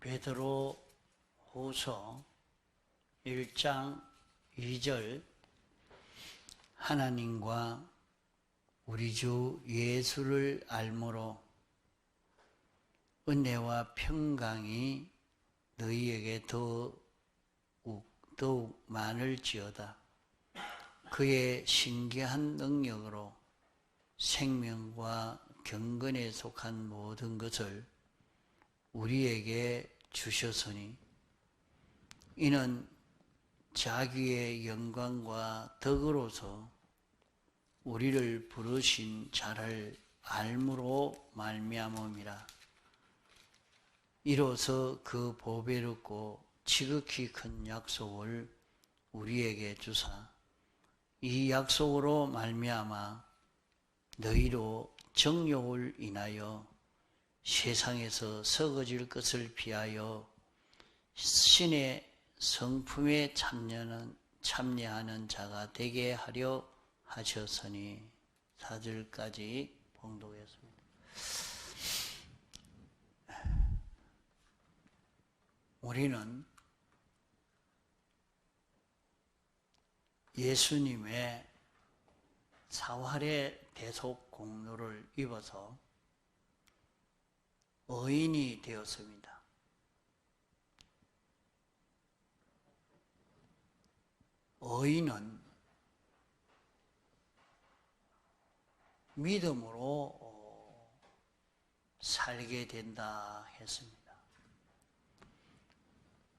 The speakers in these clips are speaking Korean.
베드로 후서 1장 2절 하나님과 우리 주 예수를 알므로 은혜와 평강이 너희에게 더욱 많을지어다. 그의 신기한 능력으로 생명과 경건에 속한 모든 것을 우리에게 주셨으니 이는 자기의 영광과 덕으로서 우리를 부르신 자를 알므로 말미암음이라. 이로써 그 보배롭고 지극히 큰 약속을 우리에게 주사 이 약속으로 말미암아 너희로 정욕을 인하여 세상에서 썩어질 것을 피하여 신의 성품에 참여하는 자가 되게 하려 하셨으니 4절까지 봉독했습니다. 우리는 예수님의 사활의 대속 공로를 입어서 의인이 되었습니다. 의인은 믿음으로 살게 된다 했습니다.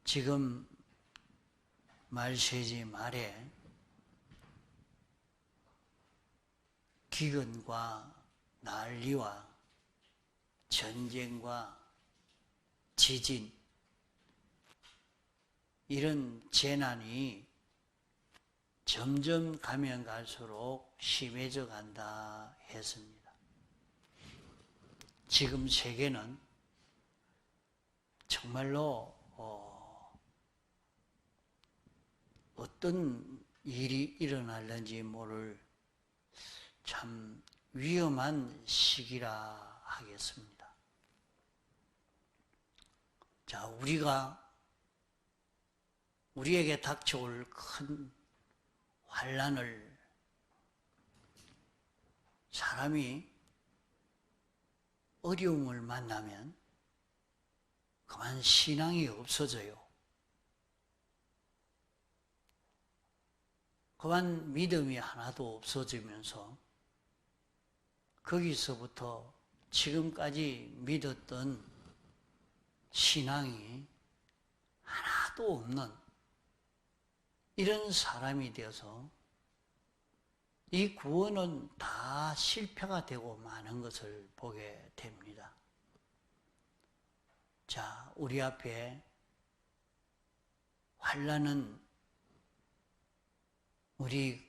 지금 말세지 말에 기근과 난리와 전쟁과 지진 이런 재난이 점점 가면 갈수록 심해져 간다 했습니다. 지금 세계는 정말로 어떤 일이 일어날는지 모를 참 위험한 시기라 하겠습니다. 자, 우리에게 닥쳐올 큰 환난을 사람이 어려움을 만나면 그만 신앙이 없어져요. 그만 믿음이 하나도 없어지면서 거기서부터 지금까지 믿었던 신앙이 하나도 없는 이런 사람이 되어서 이 구원은 다 실패가 되고 마는 것을 보게 됩니다. 자, 우리 앞에 환난은 우리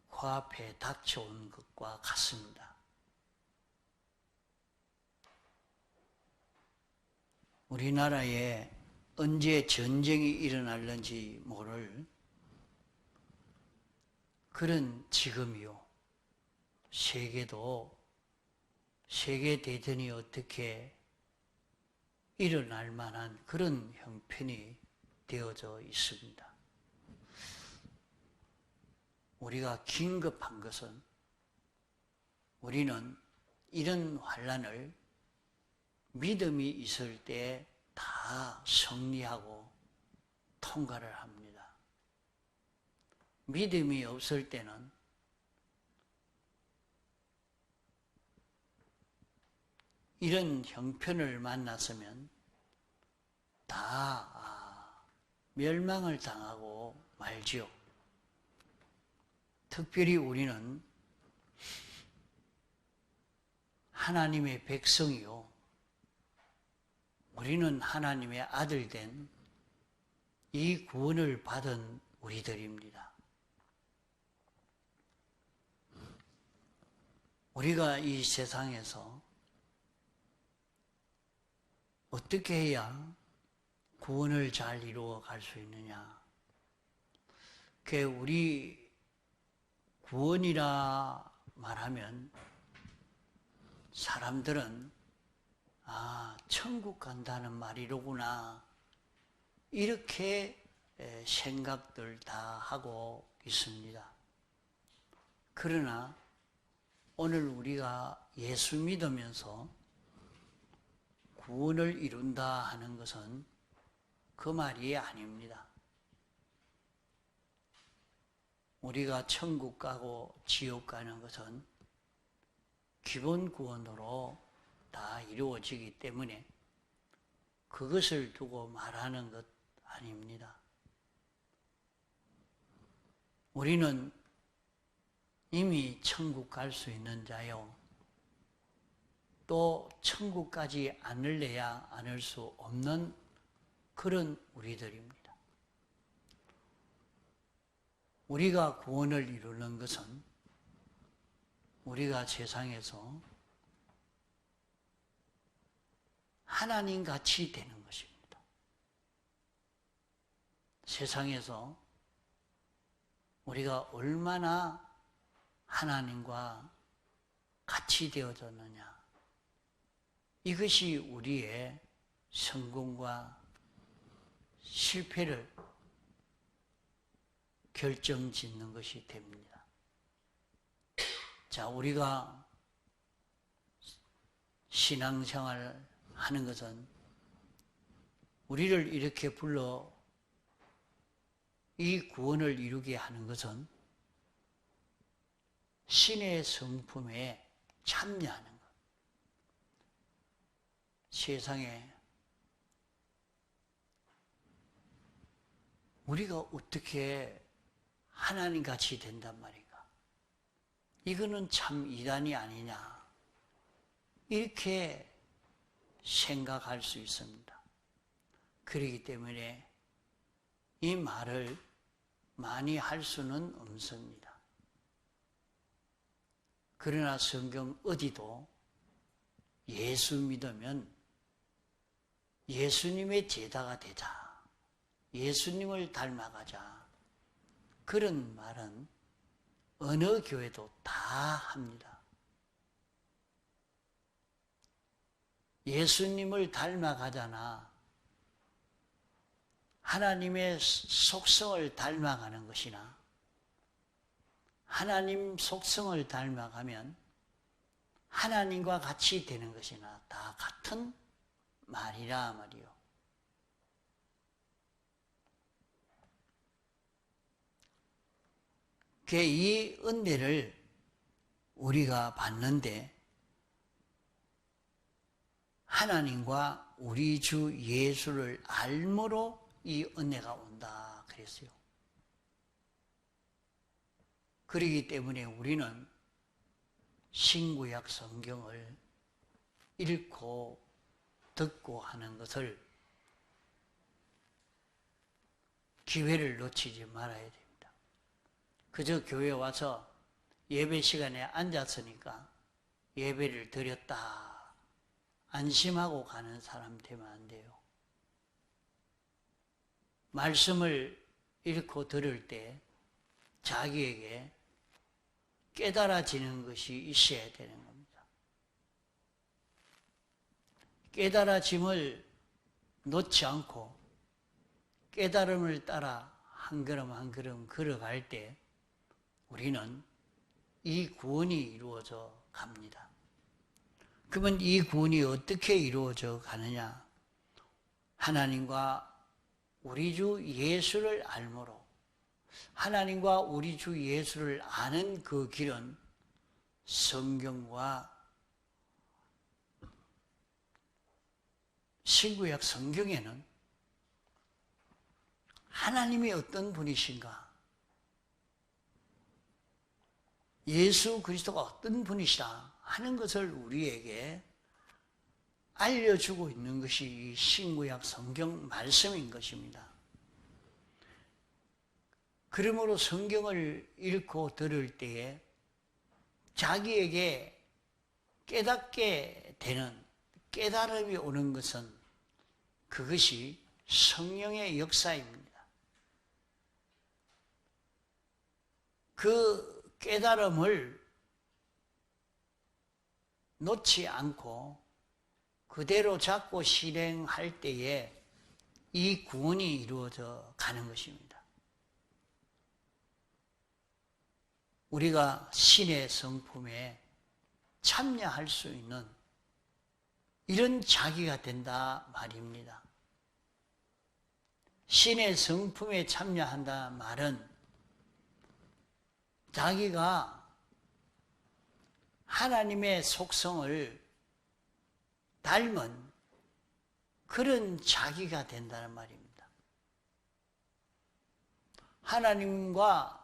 코앞에 닥쳐온 것과 같습니다. 우리나라에 언제 전쟁이 일어날는지 모를 그런 지금이요. 세계 대전이 어떻게 일어날 만한 그런 형편이 되어져 있습니다. 우리가 긴급한 것은 우리는 이런 환난을 믿음이 있을 때 다 승리하고 통과를 합니다. 믿음이 없을 때는 이런 형편을 만났으면 다 멸망을 당하고 말지요. 특별히 우리는 하나님의 백성이요. 우리는 하나님의 아들 된 이 구원을 받은 우리들입니다. 우리가 이 세상에서 어떻게 해야 구원을 잘 이루어 갈 수 있느냐? 그게 우리 구원이라 말하면 사람들은 아, 천국 간다는 말이로구나. 이렇게 생각들 다 하고 있습니다. 그러나 오늘 우리가 예수 믿으면서 구원을 이룬다 하는 것은 그 말이 아닙니다. 우리가 천국 가고 지옥 가는 것은 기본 구원으로 다 이루어지기 때문에 그것을 두고 말하는 것 아닙니다. 우리는 이미 천국 갈 수 있는 자요, 또 천국 가지 않을래야 않을 수 없는 그런 우리들입니다. 우리가 구원을 이루는 것은 우리가 세상에서 하나님 같이 되는 것입니다. 세상에서 우리가 얼마나 하나님과 같이 되어졌느냐, 이것이 우리의 성공과 실패를 결정짓는 것이 됩니다. 자, 우리가 신앙생활 하는 것은 우리를 이렇게 불러 이 구원을 이루게 하는 것은 신의 성품에 참여하는 것. 세상에 우리가 어떻게 하나님 같이 된단 말인가? 이거는 참 이단이 아니냐? 이렇게 생각할 수 있습니다. 그렇기 때문에 이 말을 많이 할 수는 없습니다. 그러나 성경 어디도 예수 믿으면 예수님의 제자가 되자, 예수님을 닮아가자, 그런 말은 어느 교회도 다 합니다. 예수님을 닮아가잖아. 하나님의 속성을 닮아가는 것이나 하나님 속성을 닮아가면 하나님과 같이 되는 것이나 다 같은 말이라 말이요. 이 은혜를 우리가 받는데 하나님과 우리 주 예수를 알므로 이 은혜가 온다 그랬어요. 그렇기 때문에 우리는 신구약 성경을 읽고 듣고 하는 것을 기회를 놓치지 말아야 됩니다. 그저 교회 와서 예배 시간에 앉았으니까 예배를 드렸다 안심하고 가는 사람 되면 안 돼요. 말씀을 읽고 들을 때 자기에게 깨달아지는 것이 있어야 되는 겁니다. 깨달아짐을 놓지 않고 깨달음을 따라 한 걸음 한 걸음 걸어갈 때 우리는 이 구원이 이루어져 갑니다. 그러면 이 구원이 어떻게 이루어져 가느냐? 하나님과 우리 주 예수를 알므로, 하나님과 우리 주 예수를 아는 그 길은 성경과 신구약 성경에는 하나님이 어떤 분이신가, 예수 그리스도가 어떤 분이시다 하는 것을 우리에게 알려주고 있는 것이 신구약 성경 말씀인 것입니다. 그러므로 성경을 읽고 들을 때에 자기에게 깨닫게 되는 깨달음이 오는 것은 그것이 성령의 역사입니다. 그 깨달음을 놓지 않고 그대로 잡고 실행할 때에 이 구원이 이루어져 가는 것입니다. 우리가 신의 성품에 참여할 수 있는 이런 자기가 된다 말입니다. 신의 성품에 참여한다 말은 자기가 하나님의 속성을 닮은 그런 자기가 된다는 말입니다. 하나님과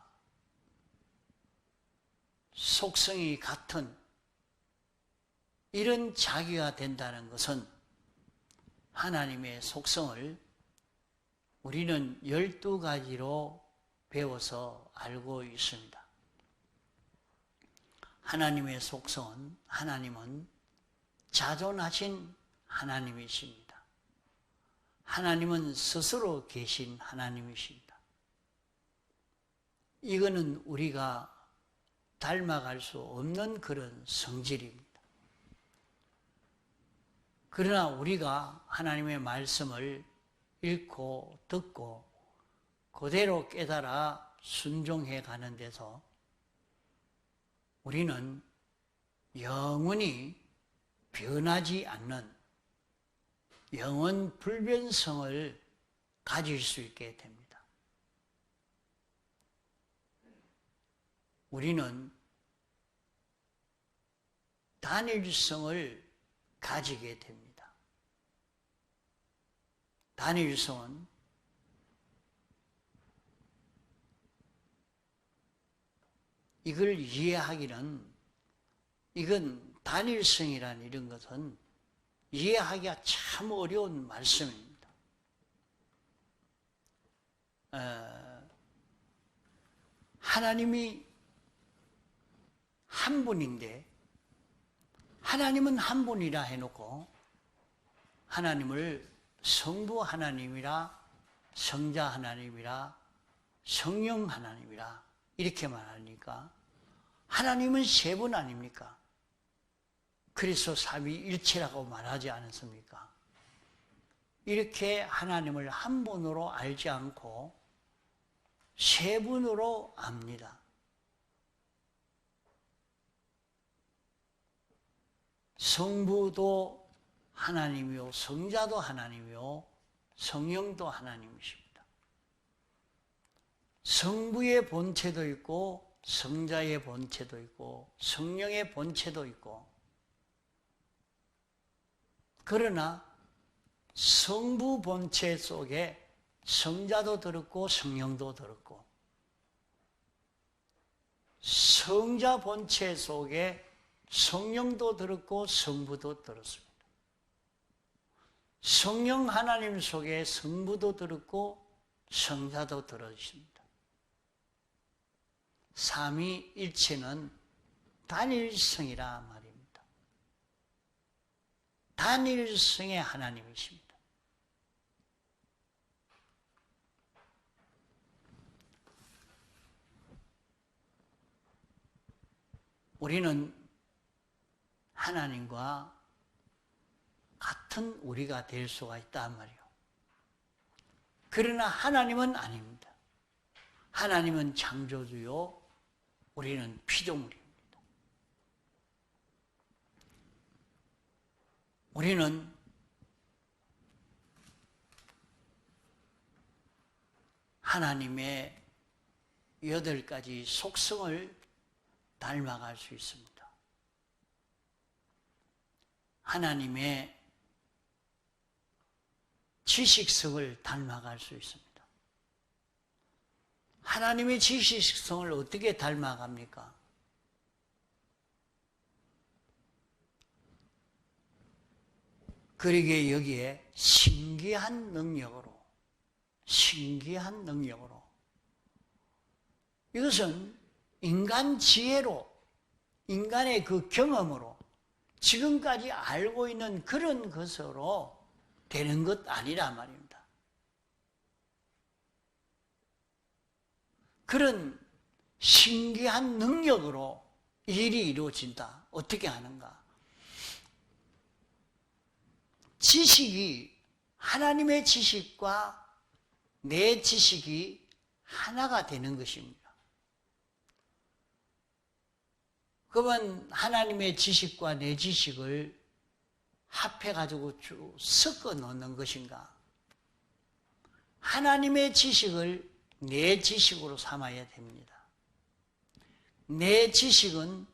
속성이 같은 이런 자기가 된다는 것은 하나님의 속성을 우리는 12가지로 배워서 알고 있습니다. 하나님의 속성은 하나님은 자존하신 하나님이십니다. 하나님은 스스로 계신 하나님이십니다. 이거는 우리가 닮아갈 수 없는 그런 성질입니다. 그러나 우리가 하나님의 말씀을 읽고 듣고 그대로 깨달아 순종해 가는 데서 우리는 영원히 변하지 않는 영원 불변성을 가질 수 있게 됩니다. 우리는 단일성을 가지게 됩니다. 단일성은 이걸 이해하기는, 이건 단일성이라는 이런 것은 이해하기가 참 어려운 말씀입니다. 하나님이 한 분인데 하나님은 한 분이라 해놓고 하나님을 성부 하나님이라, 성자 하나님이라, 성령 하나님이라 이렇게 말하니까 하나님은 세 분 아닙니까? 그래서 삼위일체라고 말하지 않았습니까? 이렇게 하나님을 한 분으로 알지 않고 세 분으로 압니다. 성부도 하나님이요, 성자도 하나님이요, 성령도 하나님이십니다. 성부의 본체도 있고 성자의 본체도 있고 성령의 본체도 있고, 그러나 성부 본체 속에 성자도 들었고 성령도 들었고, 성자 본체 속에 성령도 들었고 성부도 들었습니다. 성령 하나님 속에 성부도 들었고 성자도 들어있습니다. 삼위일체는 단일성이라 말입니다. 단일성의 하나님이십니다. 우리는 하나님과 같은 우리가 될 수가 있단 말이에요. 그러나 하나님은 아닙니다. 하나님은 창조주요, 우리는 피조물입니다. 우리는 하나님의 8가지 속성을 닮아갈 수 있습니다. 하나님의 지식성을 닮아갈 수 있습니다. 하나님의 지식성을 어떻게 닮아갑니까? 그러기에 여기에 신기한 능력으로, 이것은 인간 지혜로, 인간의 그 경험으로 지금까지 알고 있는 그런 것으로 되는 것 아니란 말입니다. 그런 신기한 능력으로 일이 이루어진다. 어떻게 하는가? 지식이, 하나님의 지식과 내 지식이 하나가 되는 것입니다. 그러면 하나님의 지식과 내 지식을 합해가지고 쭉 섞어 놓는 것인가? 하나님의 지식을 내 지식으로 삼아야 됩니다. 내 지식은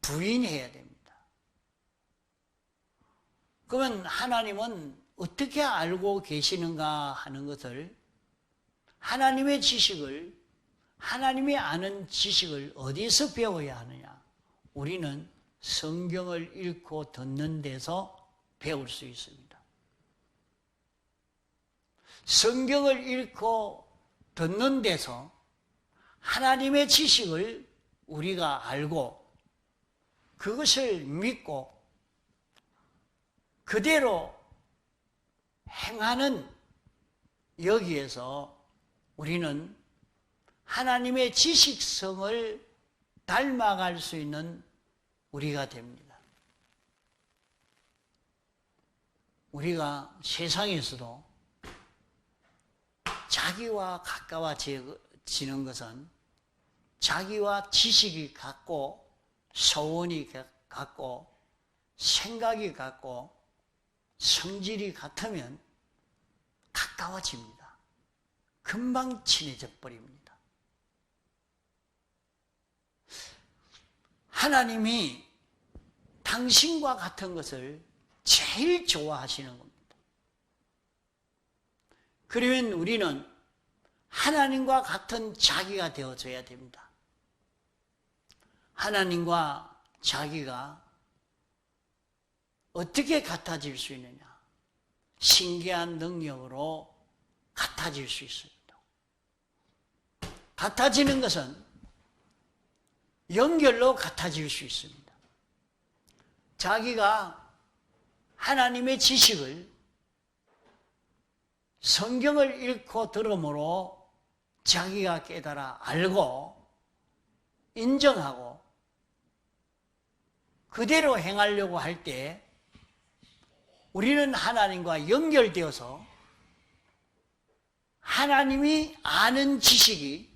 부인해야 됩니다. 그러면 하나님은 어떻게 알고 계시는가 하는 것을, 하나님의 지식을, 하나님이 아는 지식을 어디서 배워야 하느냐? 우리는 성경을 읽고 듣는 데서 배울 수 있습니다. 성경을 읽고 듣는 데서 하나님의 지식을 우리가 알고 그것을 믿고 그대로 행하는, 여기에서 우리는 하나님의 지식성을 닮아갈 수 있는 우리가 됩니다. 우리가 세상에서도 자기와 가까워지는 것은 자기와 지식이 같고 소원이 같고 생각이 같고 성질이 같으면 가까워집니다. 금방 친해져 버립니다. 하나님이 당신과 같은 것을 제일 좋아하시는 겁니다. 그러면 우리는 하나님과 같은 자기가 되어줘야 됩니다. 하나님과 자기가 어떻게 같아질 수 있느냐? 신기한 능력으로 같아질 수 있습니다. 같아지는 것은 연결로 같아질 수 있습니다. 자기가 하나님의 지식을, 성경을 읽고 들음으로 자기가 깨달아 알고 인정하고 그대로 행하려고 할 때 우리는 하나님과 연결되어서 하나님이 아는 지식이,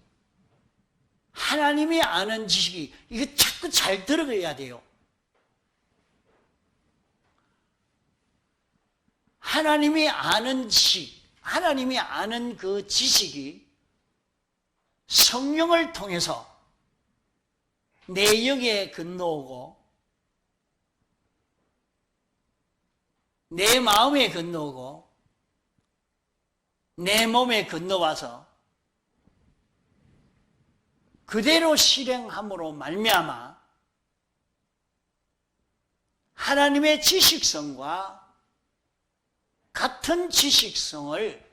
이거 자꾸 잘 들어가야 돼요. 하나님이 아는 지식, 하나님이 아는 그 지식이 성령을 통해서 내 영에 건너오고 내 마음에 건너오고 내 몸에 건너와서 그대로 실행함으로 말미암아 하나님의 지식성과 같은 지식성을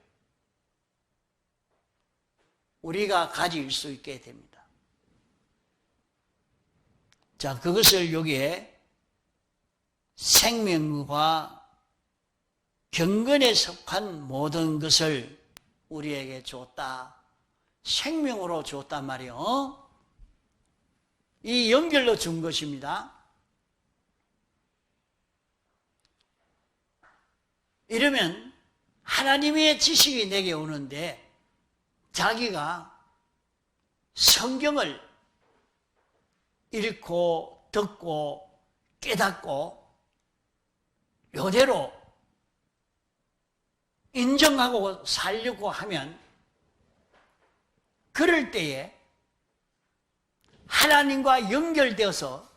우리가 가질 수 있게 됩니다. 자, 그것을 여기에 생명과 경건에 속한 모든 것을 우리에게 줬다. 생명으로 줬단 말이요. 이 연결로 준 것입니다. 이러면 하나님의 지식이 내게 오는데 자기가 성경을 읽고 듣고 깨닫고 이대로 인정하고 살려고 하면 그럴 때에 하나님과 연결되어서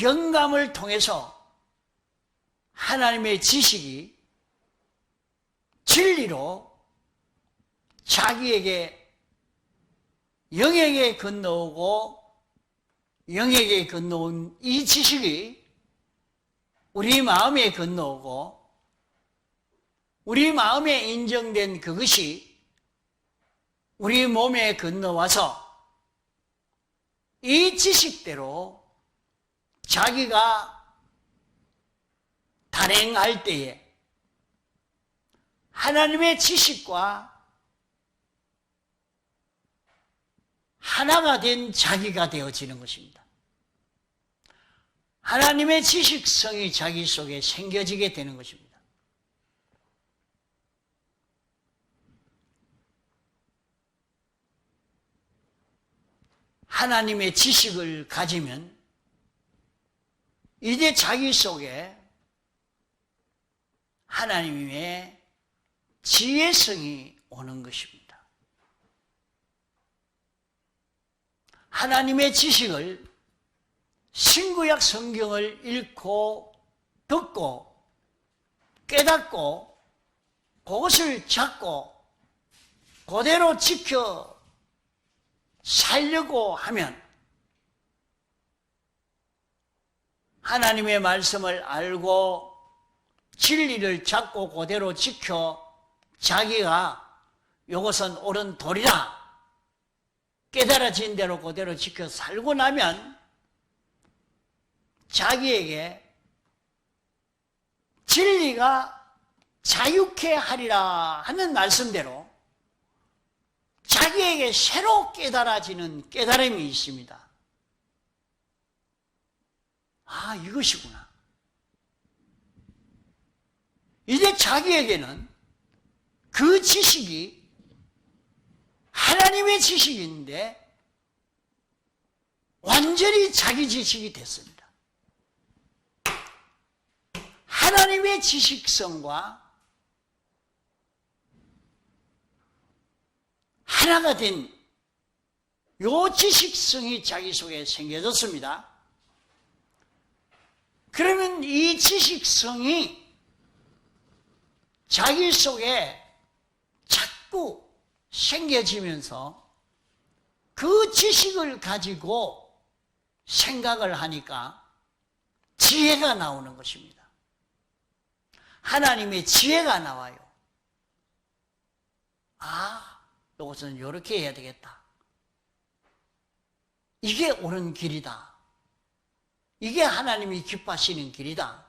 영감을 통해서 하나님의 지식이 진리로 자기에게 영에게 건너오고 영에게 건너온 이 지식이 우리 마음에 건너오고 우리 마음에 인정된 그것이 우리 몸에 건너와서 이 지식대로 자기가 단행할 때에 하나님의 지식과 하나가 된 자기가 되어지는 것입니다. 하나님의 지식성이 자기 속에 생겨지게 되는 것입니다. 하나님의 지식을 가지면 이제 자기 속에 하나님의 지혜성이 오는 것입니다. 하나님의 지식을 신구약 성경을 읽고 듣고 깨닫고 그것을 잡고 그대로 지켜 살려고 하면 하나님의 말씀을 알고 진리를 잡고 그대로 지켜 자기가 이것은 옳은 도리다 깨달아진 대로 그대로 지켜 살고 나면 자기에게 진리가 자유케 하리라 하는 말씀대로 자기에게 새로 깨달아지는 깨달음이 있습니다. 아, 이것이구나. 이제 자기에게는 그 지식이 하나님의 지식인데 완전히 자기 지식이 됐습니다. 하나님의 지식성과 하나가 된 요 지식성이 자기 속에 생겨졌습니다. 그러면 이 지식성이 자기 속에 자꾸 생겨지면서 그 지식을 가지고 생각을 하니까 지혜가 나오는 것입니다. 하나님의 지혜가 나와요. 아, 이것은 이렇게 해야 되겠다. 이게 옳은 길이다. 이게 하나님이 기뻐하시는 길이다.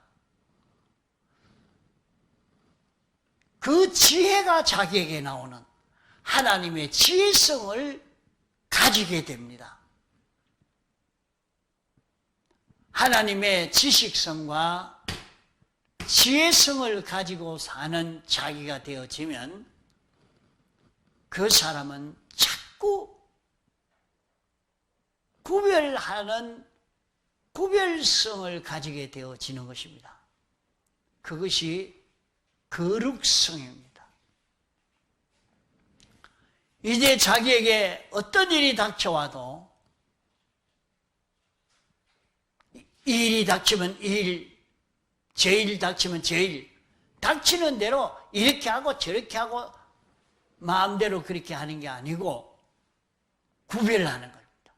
그 지혜가 자기에게 나오는 하나님의 지혜성을 가지게 됩니다. 하나님의 지식성과 지혜성을 가지고 사는 자기가 되어지면 그 사람은 자꾸 구별하는 구별성을 가지게 되어지는 것입니다. 그것이 거룩성입니다. 이제 자기에게 어떤 일이 닥쳐와도 이 일이 닥치면 이 일, 제일 닥치면 제일, 닥치는 대로 이렇게 하고 저렇게 하고 마음대로 그렇게 하는 게 아니고 구별하는 겁니다.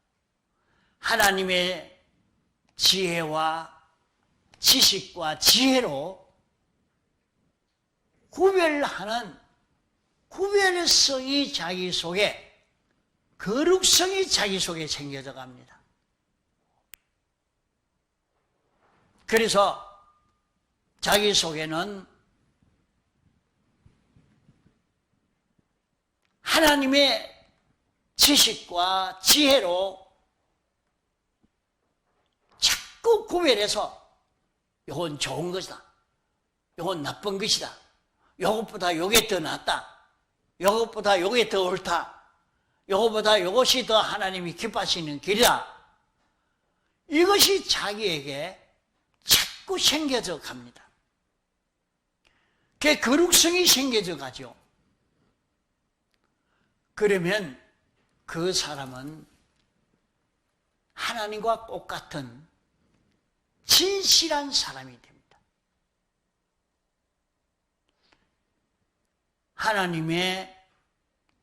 하나님의 지혜와 지식과 지혜로 구별하는 구별성이 자기 속에, 거룩성이 자기 속에 생겨져 갑니다. 그래서 자기 속에는 하나님의 지식과 지혜로 자꾸 구별해서 이건 좋은 것이다, 이건 나쁜 것이다, 이것보다 이게 더 낫다, 이것보다 이게 더 옳다, 이것보다 이것이 더 하나님이 기뻐하시는 길이다. 이것이 자기에게 자꾸 생겨져 갑니다. 그 거룩성이 생겨져 가죠. 그러면 그 사람은 하나님과 똑같은 진실한 사람이 됩니다. 하나님의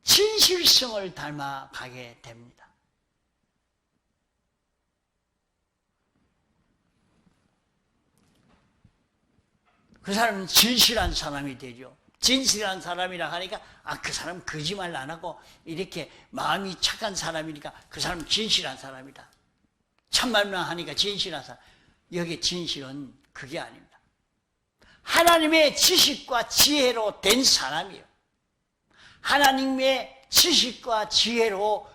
진실성을 닮아가게 됩니다. 그 사람은 진실한 사람이 되죠. 진실한 사람이라 하니까 그 사람 거짓말 안 하고 이렇게 마음이 착한 사람이니까 그 사람은 진실한 사람이다. 참말만 하니까 진실한 사람. 여기 진실은 그게 아닙니다. 하나님의 지식과 지혜로 된 사람이에요. 하나님의 지식과 지혜로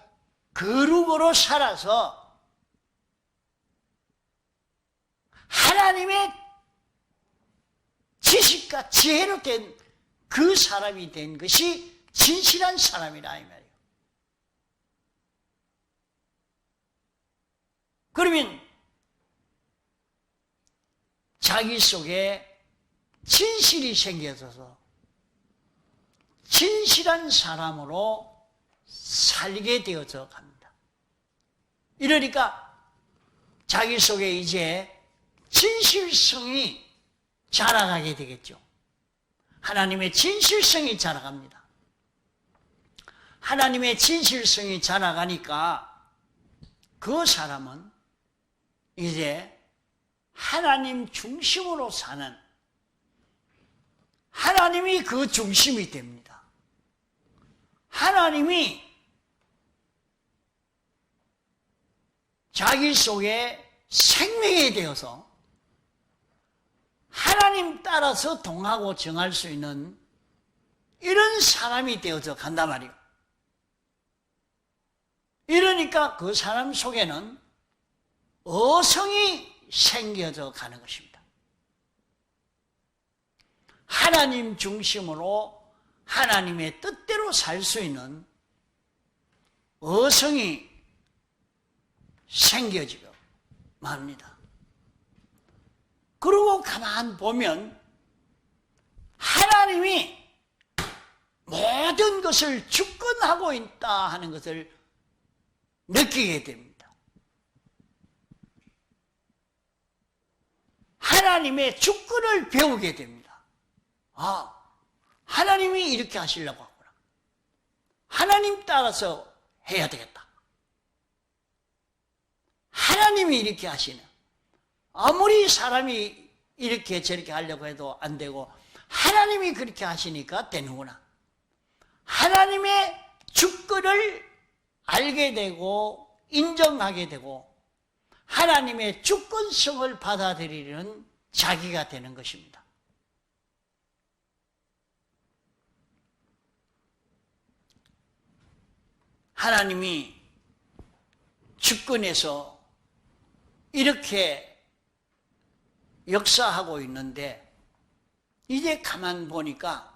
거룩으로 살아서 하나님의 지식과 지혜로 된 그 사람이 된 것이 진실한 사람이라 이 말이에요. 그러면 자기 속에 진실이 생겨서 진실한 사람으로 살게 되어져 갑니다. 이러니까 자기 속에 이제 진실성이 자라가게 되겠죠. 하나님의 진실성이 자라갑니다. 하나님의 진실성이 자라가니까 그 사람은 이제 하나님 중심으로 사는, 하나님이 그 중심이 됩니다. 하나님이 자기 속에 생명이 되어서 하나님 따라서 동하고 정할 수 있는 이런 사람이 되어서 간단 말이에요. 이러니까 그 사람 속에는 어성이 생겨져 가는 것입니다. 하나님 중심으로 하나님의 뜻대로 살 수 있는 어성이 생겨지고 맙니다. 그러고 가만 보면 하나님이 모든 것을 주권하고 있다 하는 것을 느끼게 됩니다. 하나님의 주권을 배우게 됩니다. 아, 하나님이 이렇게 하시려고 하구나. 하나님 따라서 해야 되겠다. 하나님이 이렇게 하시는, 아무리 사람이 이렇게 저렇게 하려고 해도 안 되고 하나님이 그렇게 하시니까 되는구나. 하나님의 주권을 알게 되고 인정하게 되고 하나님의 주권성을 받아들이는 자기가 되는 것입니다. 하나님이 주권에서 이렇게 역사하고 있는데 이제 가만 보니까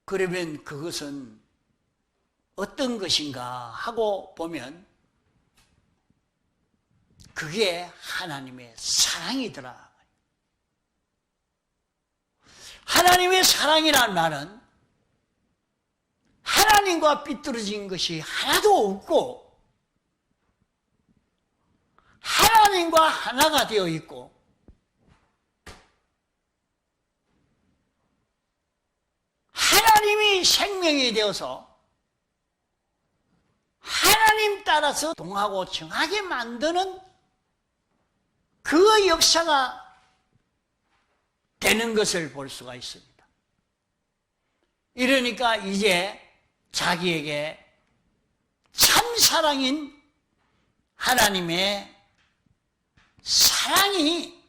그러면 그것은 어떤 것인가 하고 보면 그게 하나님의 사랑이더라. 하나님의 사랑이라는 말은 하나님과 삐뚤어진 것이 하나도 없고 하나님과 하나가 되어 있고 하나님이 생명이 되어서 하나님 따라서 동하고 정하게 만드는 그 역사가 되는 것을 볼 수가 있습니다. 이러니까 이제 자기에게 참사랑인 하나님의 사랑이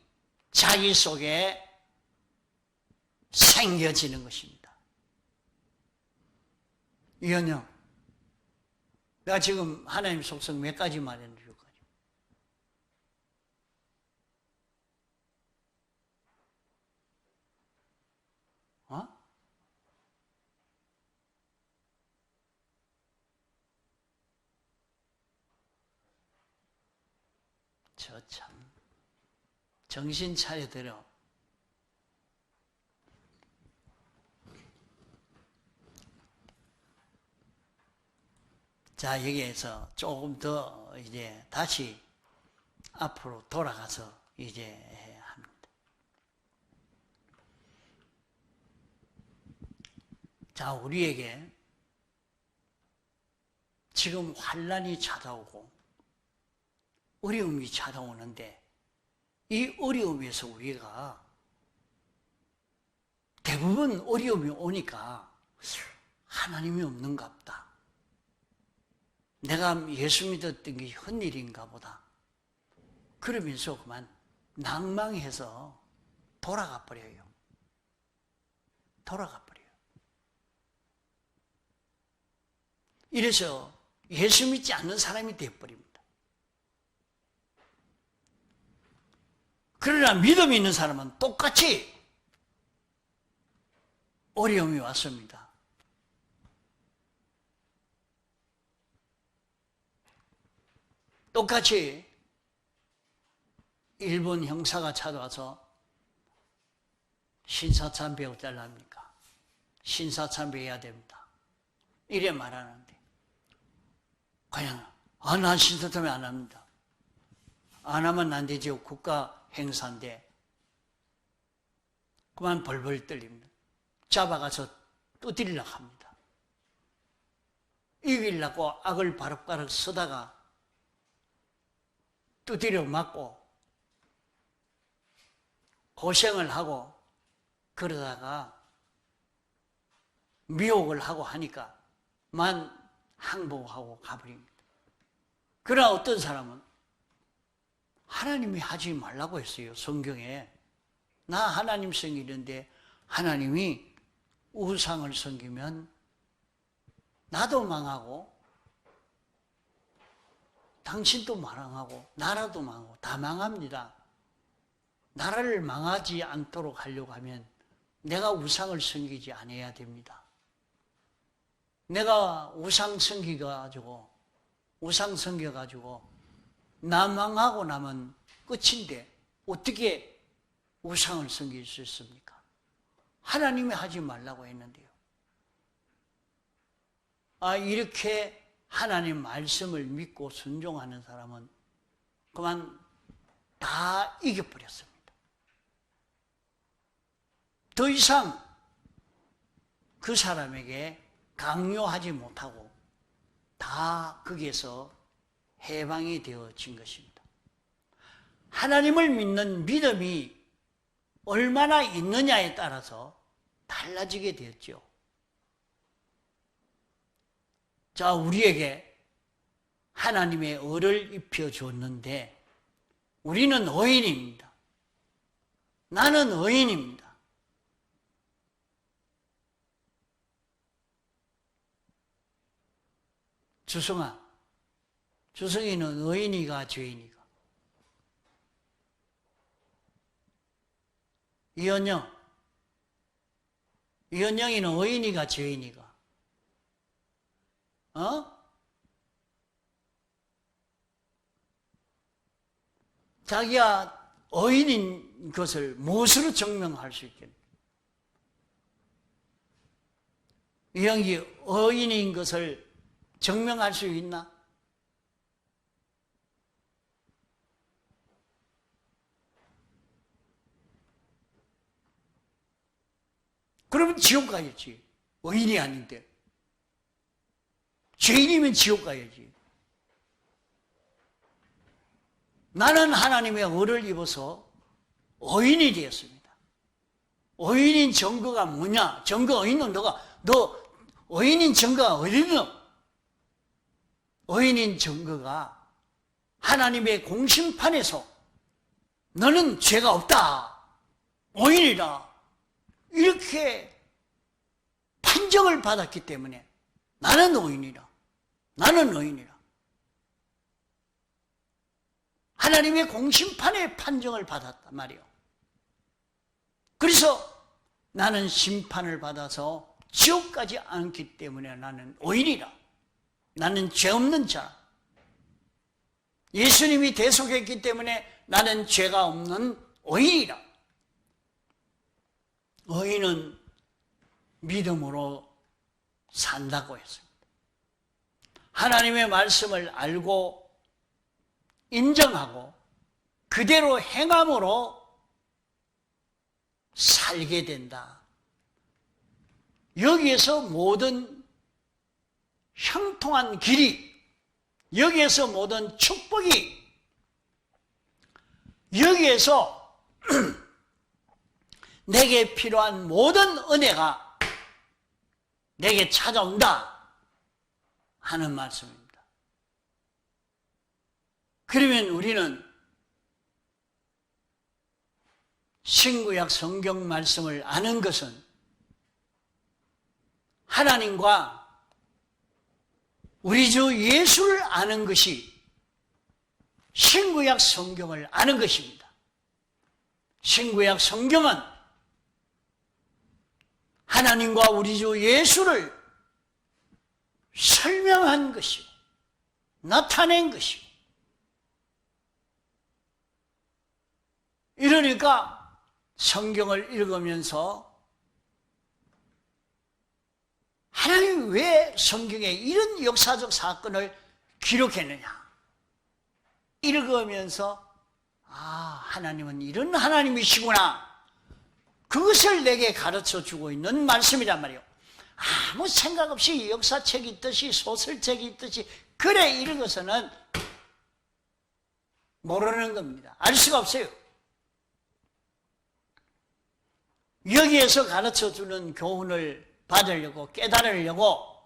자기 속에 생겨지는 것입니다. 이건요, 내가 지금 하나님 속성 몇 가지 말했는지 몇 가지. 저 참 정신 차려들어. 자, 여기에서 조금 더 이제 다시 앞으로 돌아가서 이제 합니다. 자, 우리에게 지금 환난이 찾아오고 어려움이 찾아오는데 이 어려움에서 우리가 대부분 어려움이 오니까 하나님이 없는가 보다. 내가 예수 믿었던 게 헛일인가 보다. 그러면서 그만 낭망해서 돌아가 버려요. 돌아가 버려요. 이래서 예수 믿지 않는 사람이 되어버립니다. 그러나 믿음이 있는 사람은 똑같이 어려움이 왔습니다. 똑같이 일본 형사가 찾아와서 신사참배 어쩌랍니까? 신사참배 해야 됩니다. 이래 말하는데 그냥 난 신사참배 안 합니다. 안 하면 안 되죠. 국가 행사인데. 그만 벌벌 떨립니다. 잡아가서 두드리려고 합니다. 이기려고 악을 바락바락 쓰다가 두드려 맞고 고생을 하고 그러다가 미혹을 하고 하니까 만 항복하고 가버립니다. 그러나 어떤 사람은 하나님이 하지 말라고 했어요. 성경에. 나 하나님 섬기는데 하나님이 우상을 섬기면 나도 망하고 당신도 망하고 나라도 망하고 다 망합니다. 나라를 망하지 않도록 하려고 하면 내가 우상을 섬기지 않아야 됩니다. 내가 우상 섬겨가지고 나 망하고 나면 끝인데 어떻게 우상을 섬길 수 있습니까? 하나님이 하지 말라고 했는데요. 이렇게 하나님 말씀을 믿고 순종하는 사람은 그만 다 이겨버렸습니다. 더 이상 그 사람에게 강요하지 못하고 다 거기에서 해방이 되어진 것입니다. 하나님을 믿는 믿음이 얼마나 있느냐에 따라서 달라지게 되었죠. 자, 우리에게 하나님의 의를 입혀줬는데 우리는 의인입니다. 나는 의인입니다. 주성이는 의인이가 죄인이가? 이현영이는 의인이가 죄인이가? 자기가 의인인 것을 무엇으로 증명할 수 있겠는가? 이형이 의인인 것을 증명할 수 있나? 그러면 지옥 가야지. 의인이 아닌데. 죄인이면 지옥 가야지. 나는 하나님의 의를 입어서 의인이 되었습니다. 의인인 증거가 뭐냐? 증거 있는 너 의인인 증거가 어디 있노? 의인인 증거가 하나님의 공심판에서 너는 죄가 없다. 의인이다. 이렇게 판정을 받았기 때문에 나는 의인이라. 나는 의인이라. 하나님의 공심판의 판정을 받았단 말이에요. 그래서 나는 심판을 받아서 지옥까지 않기 때문에 나는 의인이라. 나는 죄 없는 자. 예수님이 대속했기 때문에 나는 죄가 없는 의인이라. 의인은 믿음으로 산다고 했습니다. 하나님의 말씀을 알고 인정하고 그대로 행함으로 살게 된다. 여기에서 모든 형통한 길이, 여기에서 모든 축복이, 여기에서 내게 필요한 모든 은혜가 내게 찾아온다 하는 말씀입니다. 그러면 우리는 신구약 성경 말씀을 아는 것은 하나님과 우리 주 예수를 아는 것이 신구약 성경을 아는 것입니다. 신구약 성경은 하나님과 우리 주 예수를 설명한 것이고 나타낸 것이고, 이러니까 성경을 읽으면서 하나님이 왜 성경에 이런 역사적 사건을 기록했느냐, 읽으면서 하나님은 이런 하나님이시구나, 그것을 내게 가르쳐주고 있는 말씀이란 말이에요. 아무 생각 없이 역사책이 있듯이 소설책이 있듯이 그래 읽어서는 모르는 겁니다. 알 수가 없어요. 여기에서 가르쳐주는 교훈을 받으려고, 깨달으려고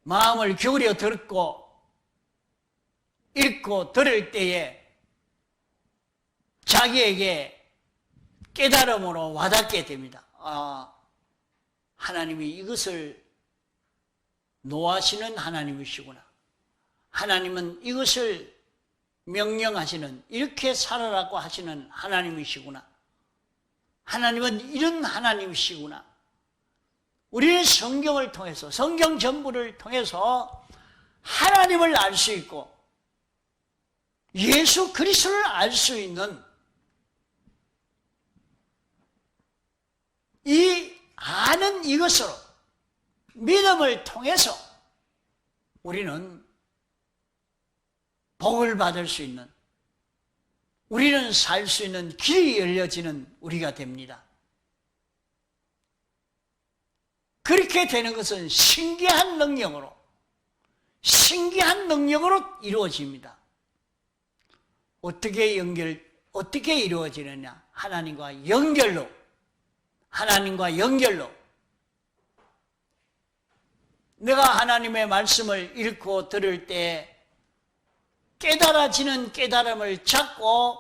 마음을 기울여 듣고 읽고 들을 때에 자기에게 깨달음으로 와닿게 됩니다. 하나님이 이것을 노하시는 하나님이시구나. 하나님은 이것을 명령하시는, 이렇게 살아라고 하시는 하나님이시구나. 하나님은 이런 하나님이시구나. 우리는 성경을 통해서, 성경 전부를 통해서 하나님을 알 수 있고 예수 그리스도를 알 수 있는 이 아는 이것으로, 믿음을 통해서 우리는 복을 받을 수 있는, 우리는 살 수 있는 길이 열려지는 우리가 됩니다. 그렇게 되는 것은 신기한 능력으로 이루어집니다. 어떻게 이루어지느냐? 하나님과 연결로. 내가 하나님의 말씀을 읽고 들을 때 깨달아지는 깨달음을 잡고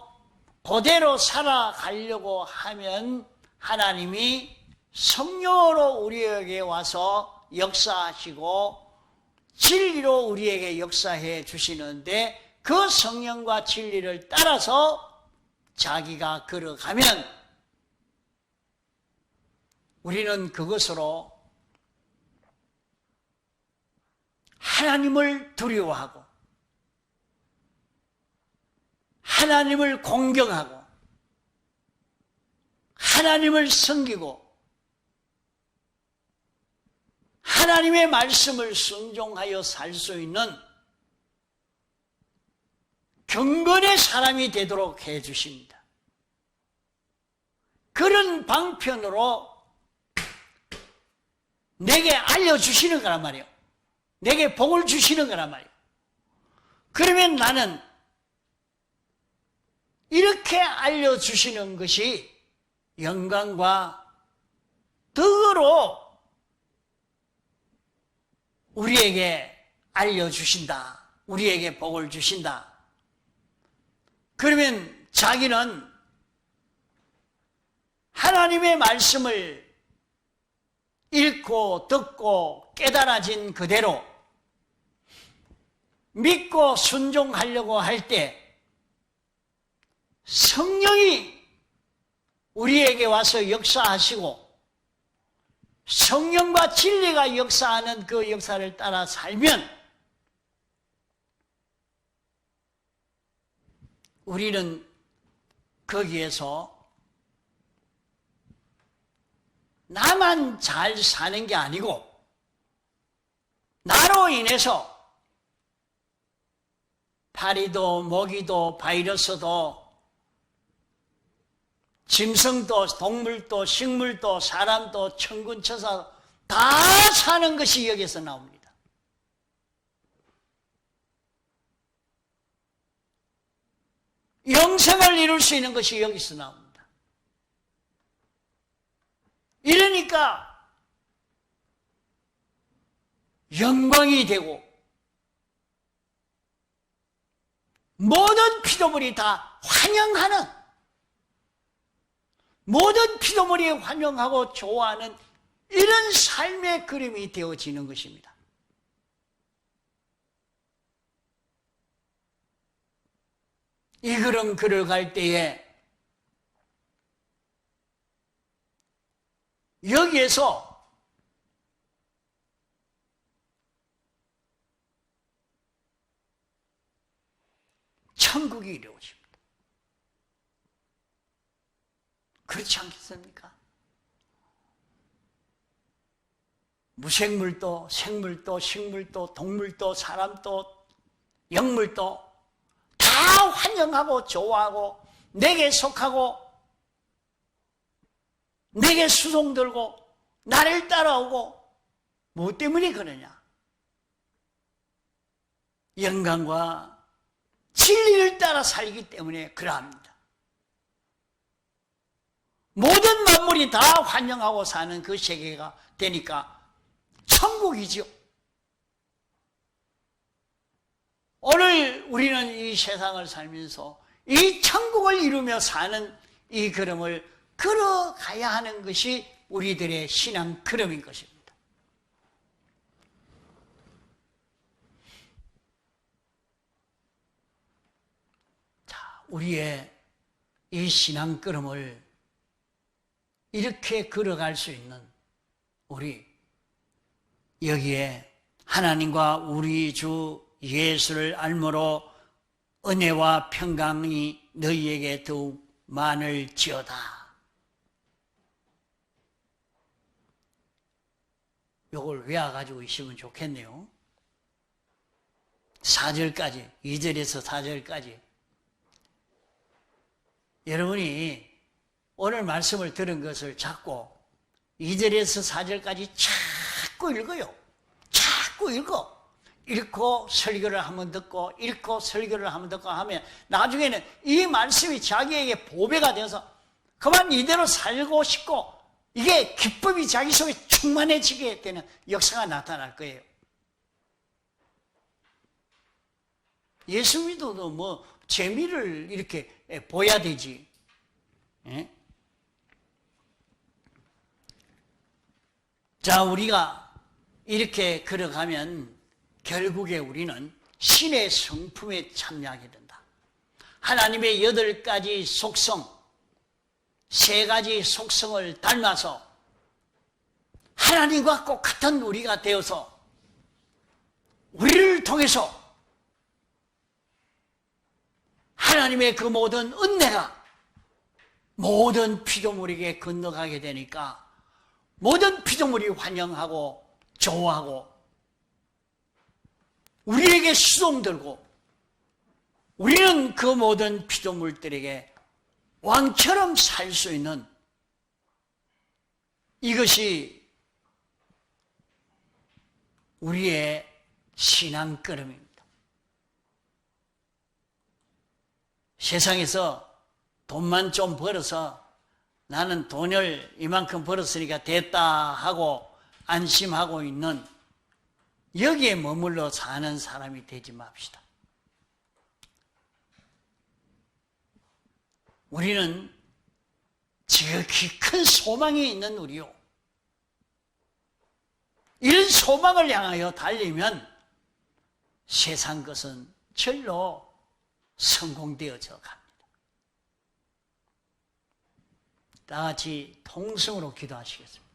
그대로 살아가려고 하면 하나님이 성령으로 우리에게 와서 역사하시고 진리로 우리에게 역사해 주시는데, 그 성령과 진리를 따라서 자기가 걸어가면 우리는 그것으로 하나님을 두려워하고 하나님을 공경하고 하나님을 섬기고 하나님의 말씀을 순종하여 살 수 있는 경건의 사람이 되도록 해 주십니다. 그런 방편으로 내게 알려주시는 거란 말이에요. 내게 복을 주시는 거란 말이에요. 그러면 나는 이렇게 알려주시는 것이 영광과 덕으로 우리에게 알려주신다. 우리에게 복을 주신다. 그러면 자기는 하나님의 말씀을 읽고 듣고 깨달아진 그대로 믿고 순종하려고 할 때 성령이 우리에게 와서 역사하시고 성령과 진리가 역사하는 그 역사를 따라 살면 우리는 거기에서 나만 잘 사는 게 아니고 나로 인해서 파리도 모기도 바이러스도 짐승도 동물도 식물도 사람도 천군천사 다 사는 것이 여기서 나옵니다. 영생을 이룰 수 있는 것이 여기서 나옵니다. 이러니까 영광이 되고 모든 피조물이 다 환영하는, 모든 피조물이 환영하고 좋아하는 이런 삶의 그림이 되어지는 것입니다. 이 걸음 걸어갈 때에 여기에서 천국이 이루어집니다. 그렇지 않겠습니까? 무생물도, 생물도, 식물도, 동물도, 사람도, 영물도 다 환영하고 좋아하고 내게 속하고 내게 수송들고 나를 따라오고 무엇 때문에 그러냐? 영광과 진리를 따라 살기 때문에 그러합니다. 모든 만물이 다 환영하고 사는 그 세계가 되니까 천국이죠. 오늘 우리는 이 세상을 살면서 이 천국을 이루며 사는 이 걸음을 걸어가야 하는 것이 우리들의 신앙 걸음인 것입니다. 자, 우리의 이 신앙 걸음을 이렇게 걸어갈 수 있는 우리, 여기에 하나님과 우리 주 예수를 알므로 은혜와 평강이 너희에게 더욱 많을지어다. 이걸 외워가지고 있으면 좋겠네요. 4절까지, 2절에서 4절까지. 여러분이 오늘 말씀을 들은 것을 자꾸 2절에서 4절까지 자꾸 읽어요. 자꾸 읽어. 읽고 설교를 한번 듣고 읽고 설교를 한번 듣고 하면 나중에는 이 말씀이 자기에게 보배가 되어서 그만 이대로 살고 싶고 이게 기쁨이 자기 속에 충만해지게 되는 역사가 나타날 거예요. 예수 믿어도 뭐 재미를 이렇게 보여야 되지. 예? 자, 우리가 이렇게 걸어가면 결국에 우리는 신의 성품에 참여하게 된다. 하나님의 8가지 속성, 3가지 속성을 닮아서 하나님과 똑같은 우리가 되어서 우리를 통해서 하나님의 그 모든 은혜가 모든 피조물에게 건너가게 되니까 모든 피조물이 환영하고 좋아하고 우리에게 수동들고 우리는 그 모든 피조물들에게 왕처럼 살 수 있는 이것이 우리의 신앙 걸음입니다. 세상에서 돈만 좀 벌어서 나는 돈을 이만큼 벌었으니까 됐다 하고 안심하고 있는 여기에 머물러 사는 사람이 되지 맙시다. 우리는 지극히 큰 소망이 있는 우리요. 이런 소망을 향하여 달리면 세상 것은 절로 성공되어져 갑니다. 다 같이 통성으로 기도하시겠습니다.